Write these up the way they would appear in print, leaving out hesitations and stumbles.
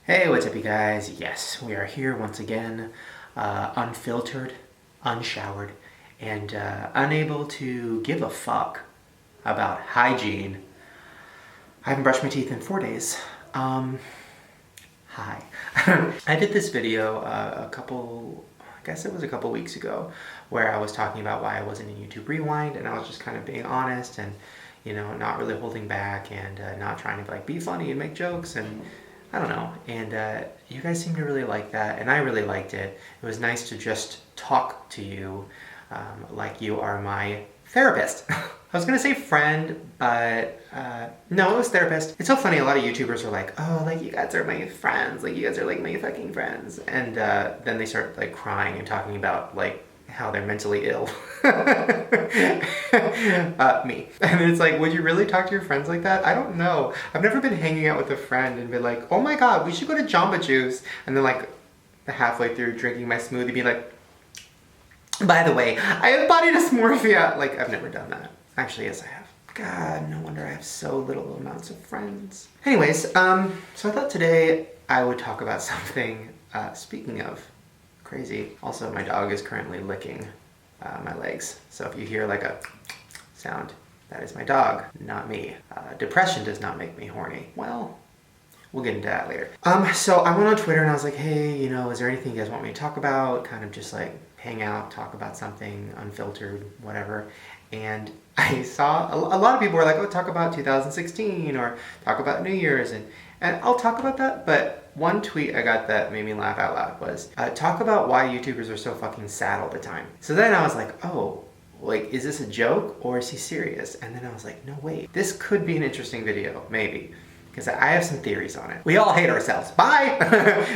Hey, what's up you guys? Yes, we are here once again, unfiltered, unshowered, and unable to give a fuck about hygiene. I haven't brushed my teeth in 4 days. Hi. I did this video I guess it was a couple weeks ago, where I was talking about why I wasn't in YouTube Rewind, and I was just kind of being honest and, not really holding back and not trying to be funny and make jokes and I don't know, and you guys seem to really like that, and I really liked it. It was nice to just talk to you like you are my therapist. I was gonna say friend, but no, it was therapist. It's so funny, a lot of YouTubers are like, oh, you guys are my friends, you guys are my fucking friends, and then they start crying and talking about how they're mentally ill. Me. And it's would you really talk to your friends like that? I don't know. I've never been hanging out with a friend and been like, oh my god, we should go to Jamba Juice. And then halfway through drinking my smoothie be like, by the way, I have body dysmorphia. I've never done that. Actually, yes I have. God, no wonder I have so little amounts of friends. Anyways, so I thought today I would talk about something, speaking of crazy. Also, my dog is currently licking my legs. So if you hear a sound, that is my dog, not me. Depression does not make me horny. Well, we'll get into that later. So I went on Twitter and I was like, hey, is there anything you guys want me to talk about? Kind of just hang out, talk about something, unfiltered, whatever. And I saw a lot of people were like, oh, talk about 2016 or talk about New Year's. And I'll talk about that, but one tweet I got that made me laugh out loud was, talk about why YouTubers are so fucking sad all the time. So then I was like, oh, is this a joke or is he serious? And then I was like, no, wait, this could be an interesting video, maybe. Because I have some theories on it. We all hate ourselves. Bye!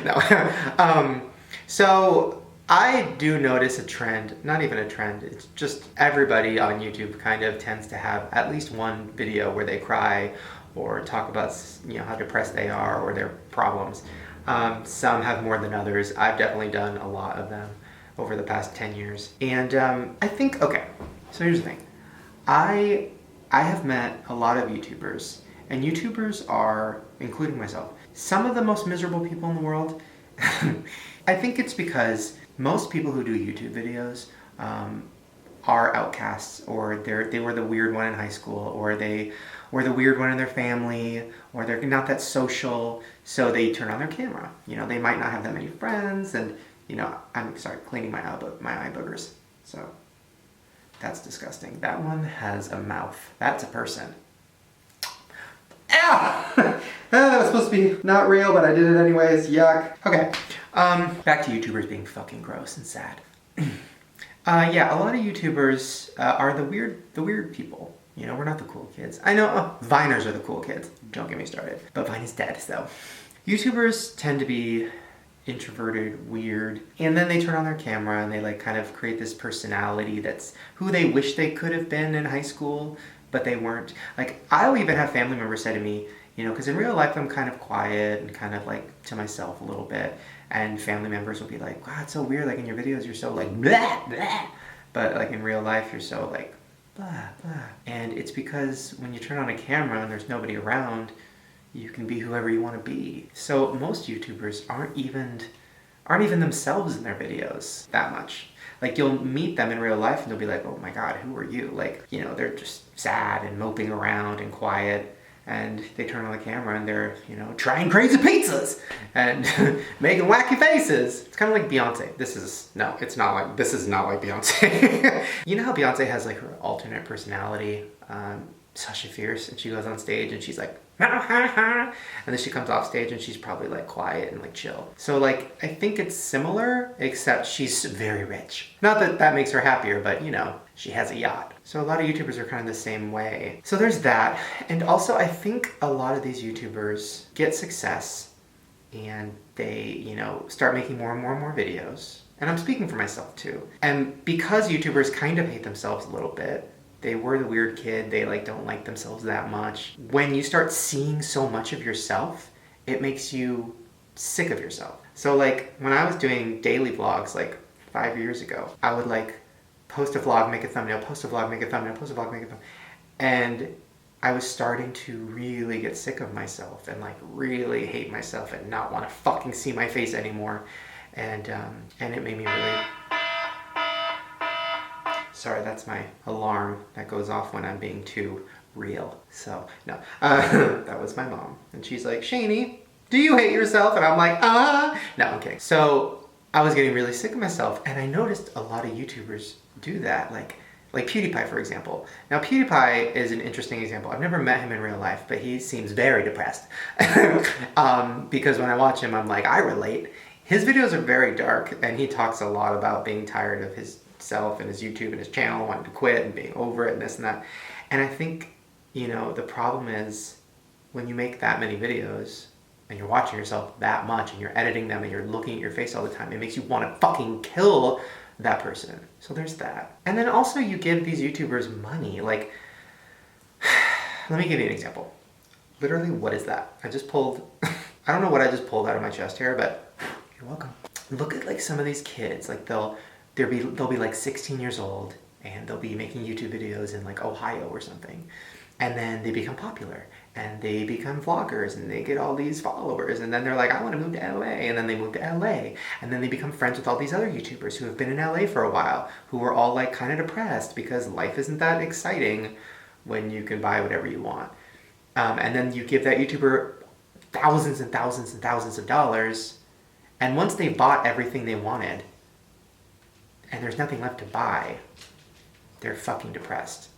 No. So I do notice a trend, not even a trend, it's just everybody on YouTube kind of tends to have at least one video where they cry or talk about how depressed they are or their problems. Some have more than others. I've definitely done a lot of them over the past 10 years. And I think, okay, so here's the thing. I have met a lot of YouTubers, and YouTubers are, including myself, some of the most miserable people in the world. I think it's because most people who do YouTube videos are outcasts, or they were the weird one in high school, or they were the weird one in their family, or they're not that social, so they turn on their camera. They might not have that many friends, and I'm sorry, cleaning my eye boogers. So that's disgusting. That one has a mouth. That's a person. Ow! That was supposed to be not real, but I did it anyways. Yuck. Okay. Back to YouTubers being fucking gross and sad. Yeah, a lot of YouTubers are the weird people. We're not the cool kids. I know, Viners are the cool kids. Don't get me started. But Vine is dead, so. YouTubers tend to be introverted, weird, and then they turn on their camera and they kind of create this personality that's who they wish they could have been in high school, but they weren't. I'll even have family members say to me, because in real life I'm kind of quiet and kind of to myself a little bit, and family members will be like, wow, it's so weird, in your videos you're so blah, blah, but in real life you're so blah, blah. And it's because when you turn on a camera and there's nobody around, you can be whoever you want to be. So most YouTubers aren't even themselves in their videos that much. You'll meet them in real life and they'll be like, oh my god, who are you? They're just sad and moping around and quiet, and they turn on the camera and they're, trying crazy pizzas and making wacky faces. It's kind of like Beyonce. This is not like Beyonce. You know how Beyonce has her alternate personality, Sasha Fierce, and she goes on stage and she's like, and then she comes off stage and she's probably quiet and chill. So I think it's similar, except she's very rich. Not that that makes her happier, but she has a yacht. So a lot of YouTubers are kind of the same way. So there's that. And also I think a lot of these YouTubers get success and they, start making more and more and more videos. And I'm speaking for myself too. And because YouTubers kind of hate themselves a little bit, they were the weird kid, they don't like themselves that much. When you start seeing so much of yourself, it makes you sick of yourself. So when I was doing daily vlogs 5 years ago, I would post a vlog, make a thumbnail, post a vlog, make a thumbnail, post a vlog, make a thumbnail. And I was starting to really get sick of myself and like really hate myself and not want to fucking see my face anymore. And it made me really... Sorry, that's my alarm that goes off when I'm being too real. So, no. That was my mom. And she's like, Shaney, do you hate yourself? And I'm like, No, I'm kidding. So, I was getting really sick of myself, and I noticed a lot of YouTubers do that. Like PewDiePie, for example. Now, PewDiePie is an interesting example. I've never met him in real life, but he seems very depressed. Because when I watch him, I'm like, I relate. His videos are very dark, and he talks a lot about being tired of his self and his YouTube and his channel, wanting to quit and being over it and this and that. And I think, you know, the problem is when you make that many videos and you're watching yourself that much and you're editing them and you're looking at your face all the time, it makes you want to fucking kill that person. So there's that. And then also you give these YouTubers money. Like, let me give you an example. Literally, what is that? I just pulled, I don't know what I just pulled out of my chest here, but you're welcome. Look at like some of these kids. Like they'll be like 16 years old and they'll be making YouTube videos in like Ohio or something. And then they become popular and they become vloggers and they get all these followers, and then they're like, I want to move to LA, and then they move to LA, and then they become friends with all these other YouTubers who have been in LA for a while, who are all like kind of depressed because life isn't that exciting when you can buy whatever you want. And then you give that YouTuber thousands and thousands and thousands of dollars, and once they bought everything they wanted and there's nothing left to buy, they're fucking depressed.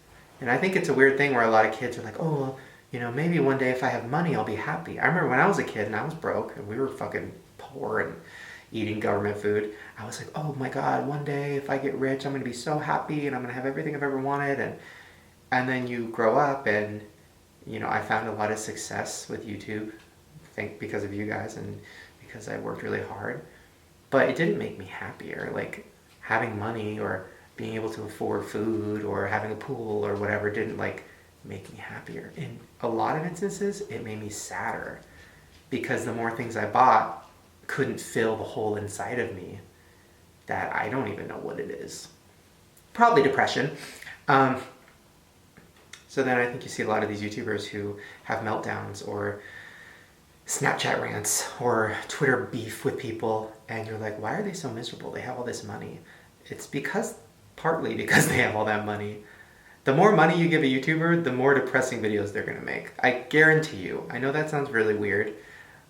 And I think it's a weird thing where a lot of kids are like, oh, well, you know, maybe one day if I have money, I'll be happy. I remember when I was a kid and I was broke and we were fucking poor and eating government food. I was like, oh my God, one day if I get rich, I'm going to be so happy and I'm going to have everything I've ever wanted. And then you grow up and, you know, I found a lot of success with YouTube, I think because of you guys and because I worked really hard. But it didn't make me happier. Like having money or being able to afford food or having a pool or whatever didn't like make me happier. In a lot of instances, it made me sadder because the more things I bought couldn't fill the hole inside of me that I don't even know what it is. Probably depression. So then I think you see a lot of these YouTubers who have meltdowns or Snapchat rants or Twitter beef with people, and you're like, why are they so miserable? They have all this money. It's partly because they have all that money. The more money you give a YouTuber, the more depressing videos they're gonna make. I guarantee you. I know that sounds really weird,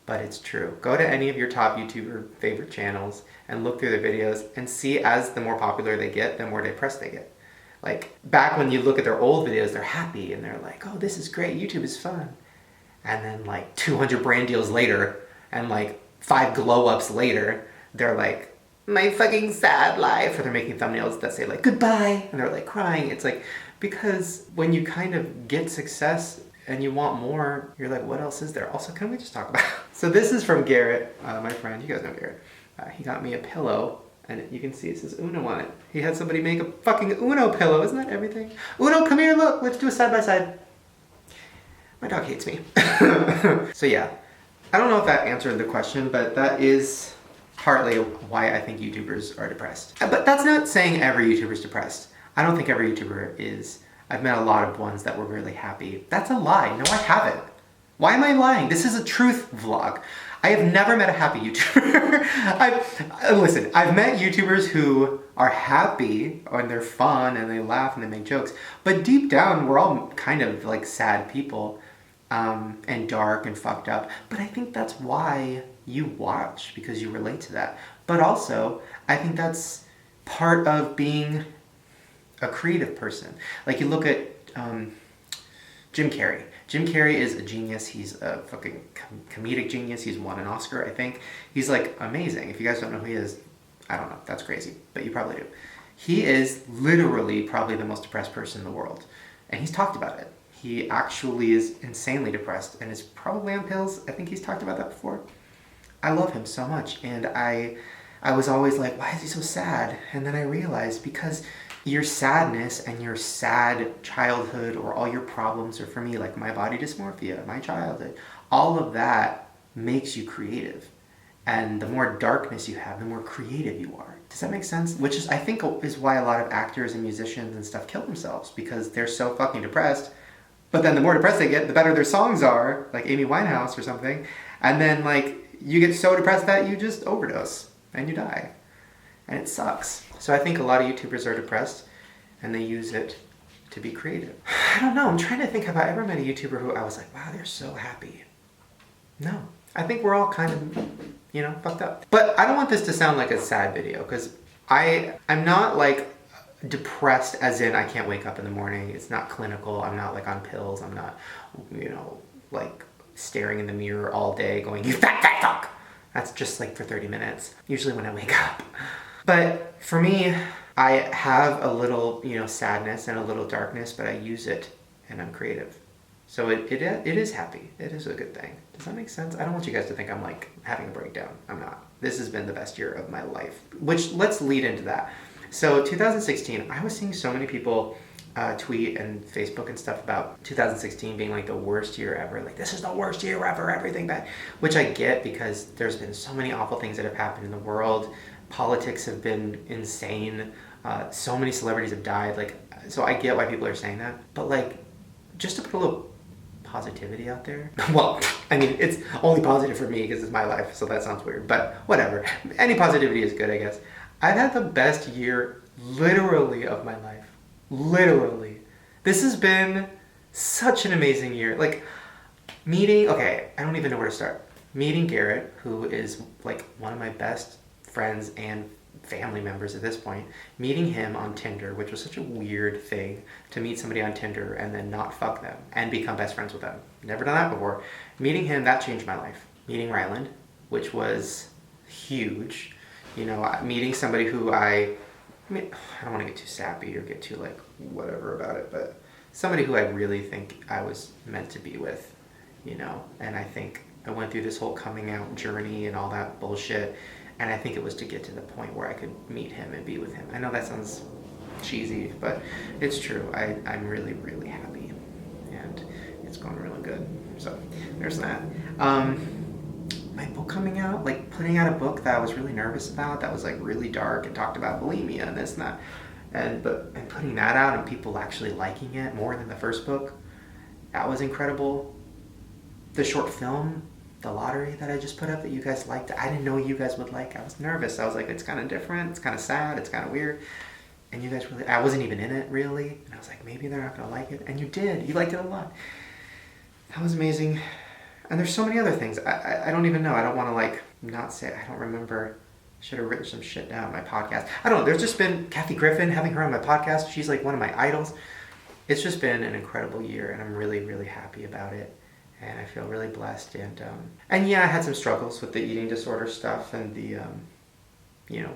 but it's true. Go to any of your top YouTuber favorite channels and look through their videos and see as the more popular they get, the more depressed they get. Like, back when you look at their old videos, they're happy and they're like, oh, this is great, YouTube is fun. And then like 200 brand deals later and like 5 glow-ups later, they're like, my fucking sad life. Or they're making thumbnails that say like, goodbye, and they're like crying. It's like, because when you kind of get success and you want more, you're like, what else is there? Also, can we just talk about... So this is from Garrett, my friend. You guys know Garrett. He got me a pillow, and you can see it says Uno on it. He had somebody make a fucking Uno pillow. Isn't that everything? Uno, come here, look. Let's do a side-by-side. My dog hates me. So yeah, I don't know if that answered the question, but that is partly why I think YouTubers are depressed. But that's not saying every YouTuber is depressed. I don't think every YouTuber is. I've met a lot of ones that were really happy. That's a lie. No, I haven't. Why am I lying? This is a truth vlog. I have never met a happy YouTuber. Listen, I've met YouTubers who are happy and they're fun and they laugh and they make jokes, but deep down we're all kind of like sad people and dark and fucked up. But I think that's why you watch, because you relate to that. But also, I think that's part of being a creative person. Like you look at Jim Carrey. Jim Carrey is a genius. He's a fucking comedic genius. He's won an Oscar, I think. He's like amazing. If you guys don't know who he is, I don't know. That's crazy, but you probably do. He is literally probably the most depressed person in the world. And he's talked about it. He actually is insanely depressed and is probably on pills. I think he's talked about that before. I love him so much. And I was always like, why is he so sad? And then I realized because your sadness and your sad childhood or all your problems, or for me, like my body dysmorphia, my childhood, all of that makes you creative. And the more darkness you have, the more creative you are. Does that make sense? Which is, I think, is why a lot of actors and musicians and stuff kill themselves, because they're so fucking depressed. But then the more depressed they get, the better their songs are, like Amy Winehouse or something. And then like you get so depressed that you just overdose and you die. And it sucks. So I think a lot of YouTubers are depressed and they use it to be creative. I don't know, I'm trying to think, have I ever met a YouTuber who I was like, wow, they're so happy? No. I think we're all kind of, you know, fucked up. But I don't want this to sound like a sad video, because I'm not like depressed as in I can't wake up in the morning. It's not clinical. I'm not like on pills. I'm not, you know, like staring in the mirror all day going, you fat fuck. That's just like for 30 minutes, usually when I wake up. But for me, I have a little, you know, sadness and a little darkness, but I use it and I'm creative. So it is happy. It is a good thing. Does that make sense? I don't want you guys to think I'm like having a breakdown. I'm not. This has been the best year of my life, which let's lead into that. So 2016, I was seeing so many people tweet and Facebook and stuff about 2016 being like the worst year ever. Like, this is the worst year ever, everything bad. Which I get, because there's been so many awful things that have happened in the world. Politics have been insane. So many celebrities have died. Like, so I get why people are saying that. But like, just to put a little positivity out there. Well, I mean, it's only positive for me because it's my life, so that sounds weird. But whatever. Any positivity is good, I guess. I've had the best year, literally, of my life. Literally. This has been such an amazing year. Like, okay, I don't even know where to start. Meeting Garrett, who is like one of my best friends and family members at this point. Meeting him on Tinder, which was such a weird thing, to meet somebody on Tinder and then not fuck them and become best friends with them. Never done that before. Meeting him, that changed my life. Meeting Ryland, which was huge. You know, meeting somebody who I mean, I don't want to get too sappy or get too like whatever about it, but somebody who I really think I was meant to be with, you know. And I think I went through this whole coming out journey and all that bullshit, and I think it was to get to the point where I could meet him and be with him. I know that sounds cheesy, but it's true. I'm really, really happy, and it's going really good. So there's that. My book coming out, like putting out a book that I was really nervous about, that was like really dark and talked about bulimia and this and that, and putting that out and people actually liking it more than the first book, that was incredible. The short film, The Lottery, that I just put up that you guys liked, I didn't know you guys would like. I was nervous. I was like, it's kind of different, it's kind of sad, it's kind of weird, and you guys really, I wasn't even in it really, and I was like, maybe they're not gonna like it, and you did. You liked it a lot. That was amazing. And there's so many other things. I don't even know. I don't want to like not say, I don't remember. Should have written some shit down on my podcast. I don't know. There's just been Kathy Griffin, having her on my podcast. She's like one of my idols. It's just been an incredible year, and I'm really, really happy about it. And I feel really blessed. And yeah, I had some struggles with the eating disorder stuff and the, you know,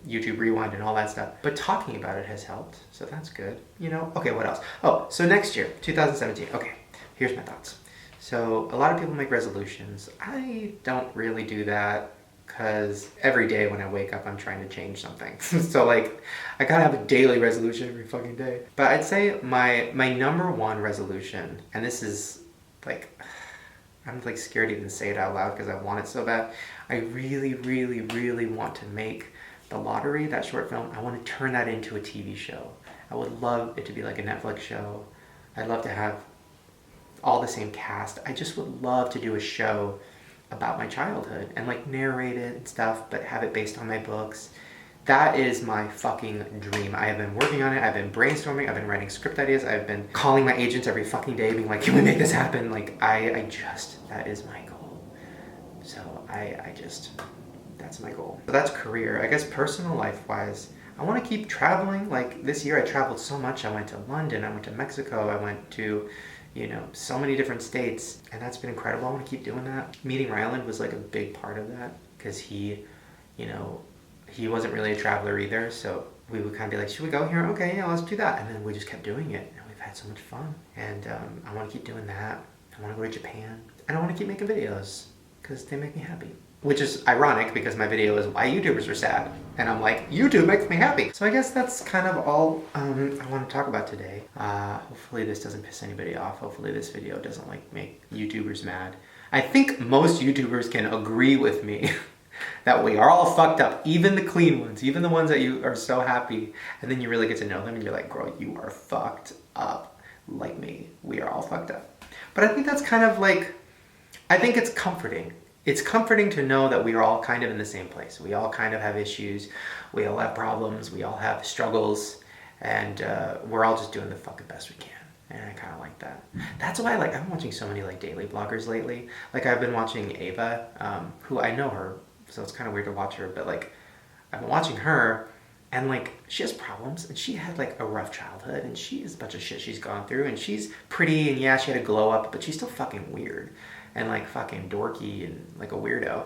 YouTube Rewind and all that stuff. But talking about it has helped. So that's good. You know, okay, what else? Oh, so next year, 2017. Okay, here's my thoughts. So a lot of people make resolutions. I don't really do that because every day when I wake up, I'm trying to change something. So like, I kind of have a daily resolution every fucking day. But I'd say my number one resolution, and this is like, I'm like scared to even say it out loud because I want it so bad. I really, really, really want to make The Lottery, that short film, I want to turn that into a TV show. I would love it to be like a Netflix show. I'd love to have all the same cast. I just would love to do a show about my childhood and like narrate it and stuff, but have it based on my books. That is my fucking dream. I have been working on it. I've been brainstorming. I've been writing script ideas. I've been calling my agents every fucking day being like, can we make this happen? Like, that is my goal. So that's my goal. So that's career. I guess personal life-wise, I want to keep traveling. Like this year I traveled so much. I went to London, I went to Mexico, I went to, you know, so many different states, and that's been incredible. I want to keep doing that. Meeting Ryland was like a big part of that, because he, you know, he wasn't really a traveler either, so we would kind of be like, should we go here? Okay, yeah, let's do that. And then we just kept doing it, and we've had so much fun. And I want to keep doing that. I want to go to Japan. And I want to keep making videos, because they make me happy. Which is ironic, because my video is why YouTubers are sad. And I'm like, YouTube makes me happy. So I guess that's kind of all I want to talk about today. Hopefully this doesn't piss anybody off. Hopefully this video doesn't like make YouTubers mad. I think most YouTubers can agree with me that we are all fucked up. Even the clean ones, even the ones that you are so happy. And then you really get to know them and you're like, girl, you are fucked up. like me. We are all fucked up. But I think that's kind of like, I think it's comforting. It's comforting to know that we are all kind of in the same place. We all kind of have issues. We all have problems. We all have struggles. And we're all just doing the fucking best we can. And I kind of like that. That's why like I'm watching so many like daily bloggers lately. Like I've been watching Ava, who I know her, so it's kind of weird to watch her. But like I've been watching her, and like she has problems, and she had like a rough childhood, and she has a bunch of shit she's gone through, and she's pretty, and yeah, she had a glow up, but she's still fucking weird, and like fucking dorky, and like a weirdo.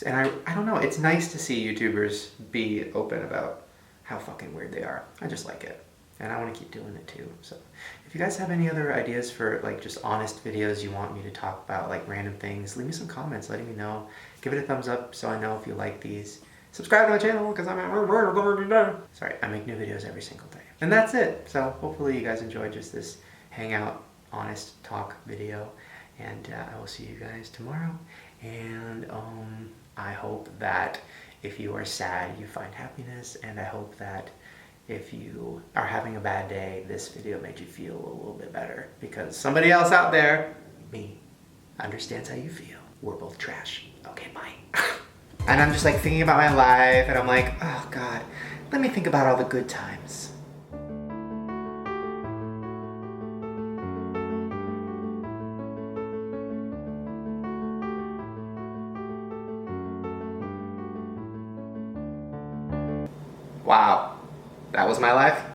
And I don't know. It's nice to see YouTubers be open about how fucking weird they are. I just like it. And I want to keep doing it too. So if you guys have any other ideas for like just honest videos you want me to talk about, like random things, leave me some comments letting me know. Give it a thumbs up so I know if you like these. Subscribe to my channel because sorry, I make new videos every single day. And that's it. So hopefully you guys enjoyed just this hangout, honest talk video. And I will see you guys tomorrow. And I hope that if you are sad, you find happiness. And I hope that if you are having a bad day, this video made you feel a little bit better. Because somebody else out there, me, understands how you feel. We're both trash. Okay, bye. And I'm just like thinking about my life, and I'm like, oh God, let me think about all the good times. Wow, that was my life?